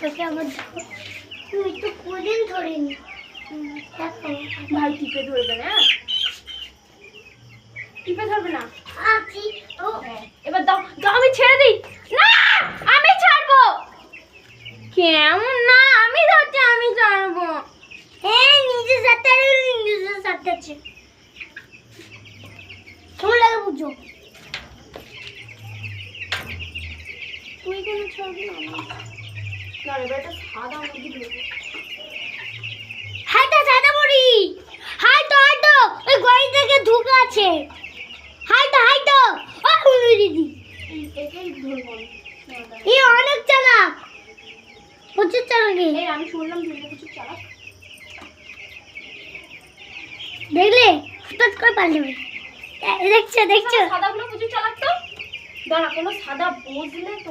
তোকে আমার তুই তো কোনদিন ধরিনি। দেখো ভাই টিপে ধরবে না, টিপে ধরবে না। আছি ও এবার দাও দাও, আমি ছেড়ে দিই। না আমি ছাড়বো। কেমন না, আমি ধরছি, আমি ছাড়বো। এই নিজে সাথে নিজে সাথে আছে কেমন লাগে বুঝো? তুই কেন ছাড়বি না? না এবার একটা সাদা মুরগি ধরবো। হাইটা সাদা মুড়ি হাইটো হাইটো ওই গড়ি থেকে ঢুকে আছে। হাইটো হাইটো ও মুড়ি দিদি একেই ধরবো আমি। এই অনেক চালাক প্রচুর চালাক রে। এই আমি শুনলাম দুটো কিছু চালাক। দেখলে হঠাৎ করে পাল্টাবে। দেখছো দেখছো সাদাগুলো প্রচুর চালাক তো। দাঁড়া, কোনো সাদা বুঝলে তো